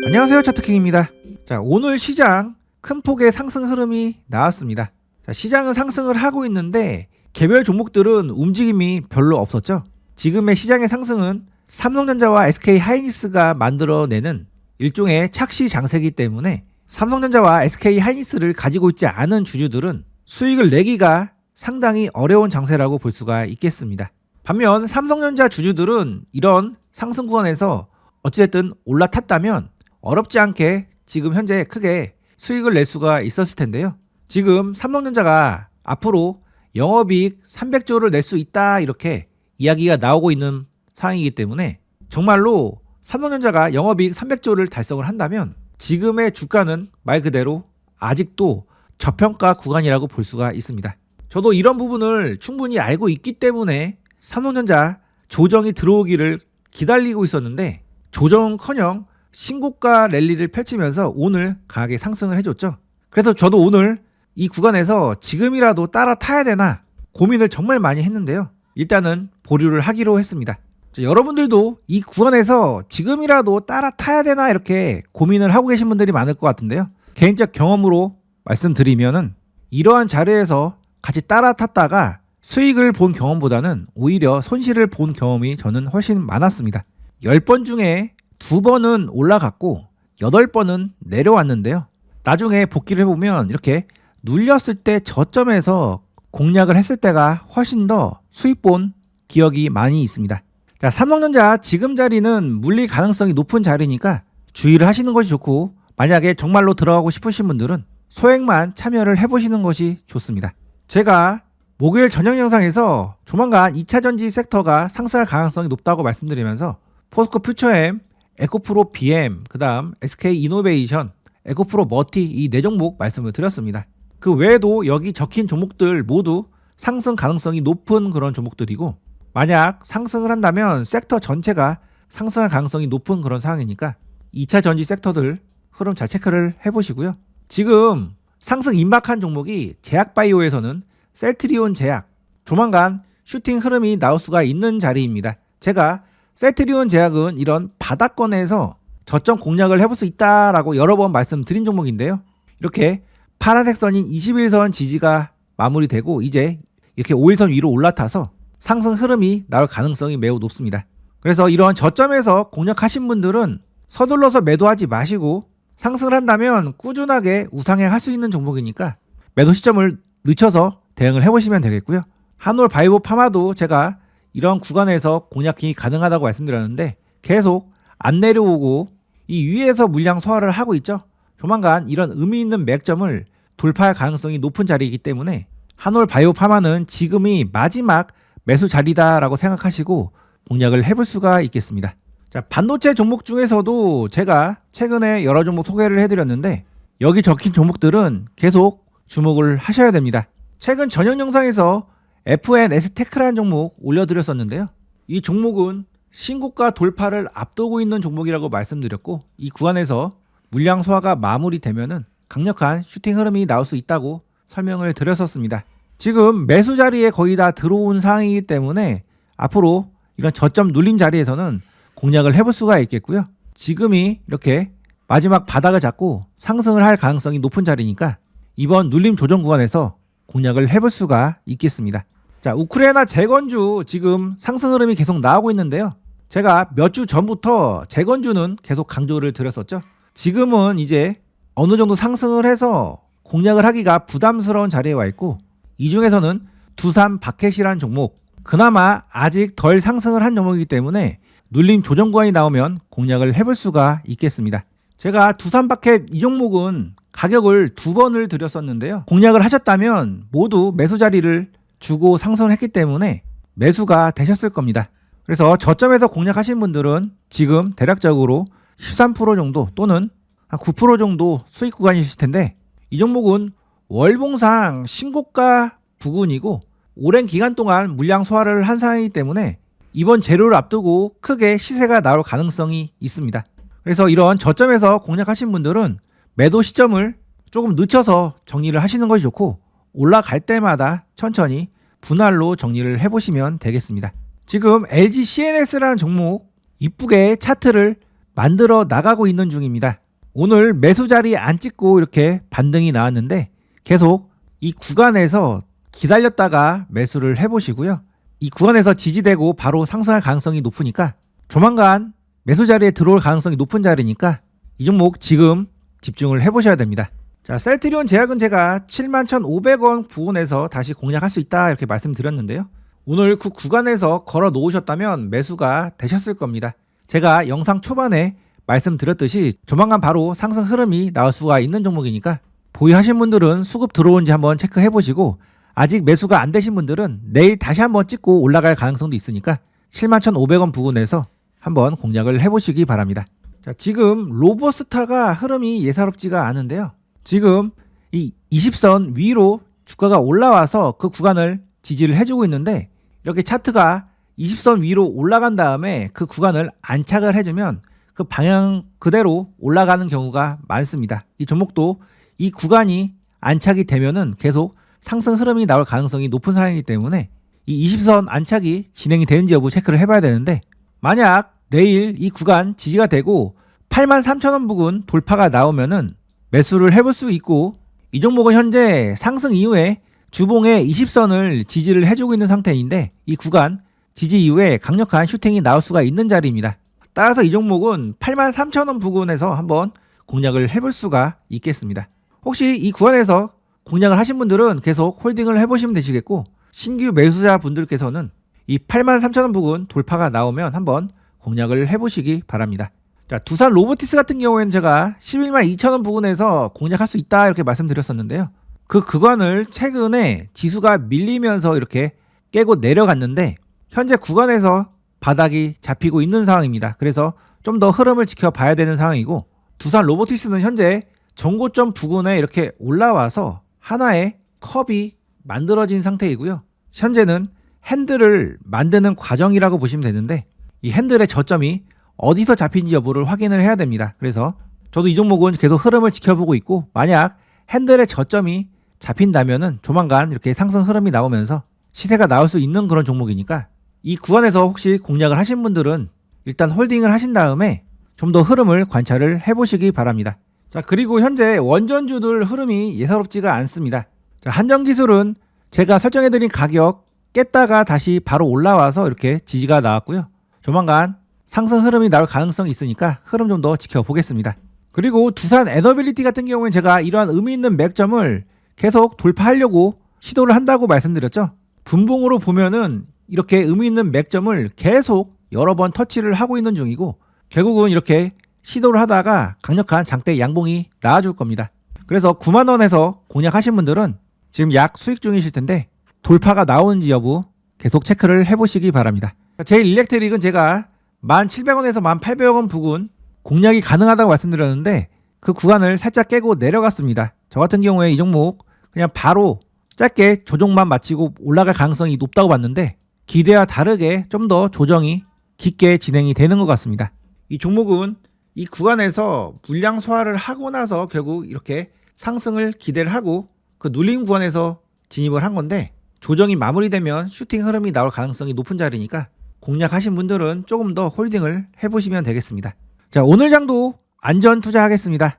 안녕하세요, 차트킹입니다. 자, 오늘 시장 큰 폭의 상승 흐름이 나왔습니다. 자, 시장은 상승을 하고 있는데 개별 종목들은 움직임이 별로 없었죠. 지금의 시장의 상승은 삼성전자와 SK하이닉스가 만들어내는 일종의 착시 장세이기 때문에 삼성전자와 SK하이닉스를 가지고 있지 않은 주주들은 수익을 내기가 상당히 어려운 장세라고 볼 수가 있겠습니다. 반면 삼성전자 주주들은 이런 상승 구간에서 어찌됐든 올라탔다면 어렵지 않게 지금 현재 크게 수익을 낼 수가 있었을 텐데요. 지금 삼성전자가 앞으로 영업이익 300조를 낼 수 있다 이렇게 이야기가 나오고 있는 상황이기 때문에 정말로 삼성전자가 영업이익 300조를 달성을 한다면 지금의 주가는 말 그대로 아직도 저평가 구간이라고 볼 수가 있습니다. 저도 이런 부분을 충분히 알고 있기 때문에 삼성전자 조정이 들어오기를 기다리고 있었는데 조정은커녕 신고가 랠리를 펼치면서 오늘 강하게 상승을 해줬죠. 그래서 저도 오늘 이 구간에서 지금이라도 따라 타야 되나 고민을 정말 많이 했는데요. 일단은 보류를 하기로 했습니다. 자, 여러분들도 이 구간에서 지금이라도 따라 타야 되나 이렇게 고민을 하고 계신 분들이 많을 것 같은데요. 개인적 경험으로 말씀드리면은 이러한 자리에서 같이 따라 탔다가 수익을 본 경험보다는 오히려 손실을 본 경험이 저는 훨씬 많았습니다. 10번 중에 2번은 올라갔고 8번은 내려왔는데요. 나중에 복귀를 해보면 이렇게 눌렸을 때 저점에서 공략을 했을 때가 훨씬 더 수익 본 기억이 많이 있습니다. 자, 삼성전자 지금 자리는 물릴 가능성이 높은 자리니까 주의를 하시는 것이 좋고, 만약에 정말로 들어가고 싶으신 분들은 소액만 참여를 해보시는 것이 좋습니다. 제가 목요일 저녁 영상에서 조만간 2차전지 섹터가 상승할 가능성이 높다고 말씀드리면서 포스코 퓨처엠, 에코프로 BM, 그 다음 SK이노베이션, 에코프로 머티 이 4종목 말씀을 드렸습니다. 그 외에도 여기 적힌 종목들 모두 상승 가능성이 높은 그런 종목들이고, 만약 상승을 한다면 섹터 전체가 상승할 가능성이 높은 그런 상황이니까 2차 전지 섹터들 흐름 잘 체크를 해보시고요. 지금 상승 임박한 종목이 제약바이오에서는 셀트리온 제약, 조만간 슈팅 흐름이 나올 수가 있는 자리입니다. 제가 셀트리온 제약은 이런 바닥권에서 저점 공략을 해볼 수 있다라고 여러 번 말씀드린 종목인데요. 이렇게 파란색 선인 21선 지지가 마무리되고 이제 이렇게 5일선 위로 올라타서 상승 흐름이 나올 가능성이 매우 높습니다. 그래서 이런 저점에서 공략하신 분들은 서둘러서 매도하지 마시고 상승을 한다면 꾸준하게 우상향 할 수 있는 종목이니까 매도 시점을 늦춰서 대응을 해보시면 되겠고요. 한올 바이오 파마도 제가 이런 구간에서 공략이 가능하다고 말씀드렸는데 계속 안 내려오고 이 위에서 물량 소화를 하고 있죠. 조만간 이런 의미 있는 맥점을 돌파할 가능성이 높은 자리이기 때문에 한올 바이오 파마는 지금이 마지막 매수 자리다라고 생각하시고 공략을 해볼 수가 있겠습니다. 자, 반도체 종목 중에서도 제가 최근에 여러 종목 소개를 해드렸는데 여기 적힌 종목들은 계속 주목을 하셔야 됩니다. 최근 전형 영상에서 FNS테크라는 종목 올려드렸었는데요. 이 종목은 신고가 돌파를 앞두고 있는 종목이라고 말씀드렸고, 이 구간에서 물량 소화가 마무리되면은 강력한 슈팅 흐름이 나올 수 있다고 설명을 드렸었습니다. 지금 매수 자리에 거의 다 들어온 상황이기 때문에 앞으로 이런 저점 눌림 자리에서는 공략을 해볼 수가 있겠고요. 지금이 이렇게 마지막 바닥을 잡고 상승을 할 가능성이 높은 자리니까 이번 눌림 조정 구간에서 공략을 해볼 수가 있겠습니다. 자, 우크라이나 재건주 지금 상승 흐름이 계속 나오고 있는데요. 제가 몇 주 전부터 재건주는 계속 강조를 드렸었죠. 지금은 이제 어느 정도 상승을 해서 공략을 하기가 부담스러운 자리에 와 있고, 이 중에서는 두산 바켓이라는 종목, 그나마 아직 덜 상승을 한 종목이기 때문에 눌림 조정 구간이 나오면 공략을 해볼 수가 있겠습니다. 제가 두산 바켓 이 종목은 가격을 2번을 드렸었는데요. 공략을 하셨다면 모두 매수 자리를 주고 상승을 했기 때문에 매수가 되셨을 겁니다. 그래서 저점에서 공략하신 분들은 지금 대략적으로 13% 정도 또는 한 9% 정도 수익 구간이실 텐데, 이 종목은 월봉상 신고가 부근이고 오랜 기간 동안 물량 소화를 한 상황이기 때문에 이번 재료를 앞두고 크게 시세가 나올 가능성이 있습니다. 그래서 이런 저점에서 공략하신 분들은 매도 시점을 조금 늦춰서 정리를 하시는 것이 좋고, 올라갈 때마다 천천히 분할로 정리를 해보시면 되겠습니다. 지금 LG CNS라는 종목 이쁘게 차트를 만들어 나가고 있는 중입니다. 오늘 매수 자리 안 찍고 이렇게 반등이 나왔는데 계속 이 구간에서 기다렸다가 매수를 해보시고요. 이 구간에서 지지되고 바로 상승할 가능성이 높으니까 조만간 매수 자리에 들어올 가능성이 높은 자리니까 이 종목 지금 집중을 해보셔야 됩니다. 자, 셀트리온 제약은 제가 71,500원 부근에서 다시 공략할 수 있다 이렇게 말씀드렸는데요. 오늘 그 구간에서 걸어 놓으셨다면 매수가 되셨을 겁니다. 제가 영상 초반에 말씀드렸듯이 조만간 바로 상승 흐름이 나올 수가 있는 종목이니까 보유하신 분들은 수급 들어온지 한번 체크해 보시고 아직 매수가 안 되신 분들은 내일 다시 한번 찍고 올라갈 가능성도 있으니까 71,500원 부근에서 한번 공략을 해보시기 바랍니다. 자, 지금 로버스타가 흐름이 예사롭지가 않은데요. 지금 이 20선 위로 주가가 올라와서 그 구간을 지지를 해주고 있는데 이렇게 차트가 20선 위로 올라간 다음에 그 구간을 안착을 해주면 그 방향 그대로 올라가는 경우가 많습니다. 이 종목도 이 구간이 안착이 되면은 계속 상승 흐름이 나올 가능성이 높은 상황이기 때문에 이 20선 안착이 진행이 되는지 여부 체크를 해봐야 되는데 만약 내일 이 구간 지지가 되고 83,000원 부근 돌파가 나오면은 매수를 해볼 수 있고 이 종목은 현재 상승 이후에 주봉에 20선을 지지를 해주고 있는 상태인데 이 구간 지지 이후에 강력한 슈팅이 나올 수가 있는 자리입니다. 따라서 이 종목은 83,000원 부근에서 한번 공략을 해볼 수가 있겠습니다. 혹시 이 구간에서 공략을 하신 분들은 계속 홀딩을 해보시면 되시겠고 신규 매수자 분들께서는 이 83,000원 부근 돌파가 나오면 한번 공략을 해보시기 바랍니다. 자, 두산 로보티스 같은 경우에는 제가 112,000원 부근에서 공략할 수 있다 이렇게 말씀드렸었는데요. 그 구간을 최근에 지수가 밀리면서 이렇게 깨고 내려갔는데 현재 구간에서 바닥이 잡히고 있는 상황입니다. 그래서 좀 더 흐름을 지켜봐야 되는 상황이고 두산 로보티스는 현재 전고점 부근에 이렇게 올라와서 하나의 컵이 만들어진 상태이고요. 현재는 핸들을 만드는 과정이라고 보시면 되는데 이 핸들의 저점이 어디서 잡힌지 여부를 확인을 해야 됩니다. 그래서 저도 이 종목은 계속 흐름을 지켜보고 있고 만약 핸들의 저점이 잡힌다면은 조만간 이렇게 상승 흐름이 나오면서 시세가 나올 수 있는 그런 종목이니까 이 구간에서 혹시 공략을 하신 분들은 일단 홀딩을 하신 다음에 좀 더 흐름을 관찰을 해보시기 바랍니다. 자, 그리고 현재 원전주들 흐름이 예사롭지가 않습니다. 자, 한전기술은 제가 설정해드린 가격 깼다가 다시 바로 올라와서 이렇게 지지가 나왔고요. 조만간 상승 흐름이 나올 가능성이 있으니까 흐름 좀 더 지켜보겠습니다. 그리고 두산 에너빌리티 같은 경우는 제가 이러한 의미 있는 맥점을 계속 돌파하려고 시도를 한다고 말씀드렸죠. 분봉으로 보면은 이렇게 의미 있는 맥점을 계속 여러 번 터치를 하고 있는 중이고 결국은 이렇게 시도를 하다가 강력한 장대 양봉이 나와줄 겁니다. 그래서 9만원에서 공략하신 분들은 지금 약 수익 중이실 텐데 돌파가 나오는지 여부 계속 체크를 해보시기 바랍니다. 제일일렉트릭은 제가 1,700원에서 1,800원 부근 공략이 가능하다고 말씀드렸는데 그 구간을 살짝 깨고 내려갔습니다. 저 같은 경우에 이 종목 그냥 바로 짧게 조정만 마치고 올라갈 가능성이 높다고 봤는데 기대와 다르게 좀 더 조정이 깊게 진행이 되는 것 같습니다. 이 종목은 이 구간에서 물량 소화를 하고 나서 결국 이렇게 상승을 기대를 하고 그 눌림 구간에서 진입을 한 건데 조정이 마무리되면 슈팅 흐름이 나올 가능성이 높은 자리니까 공략하신 분들은 조금 더 홀딩을 해보시면 되겠습니다. 자, 오늘 장도 안전 투자하겠습니다.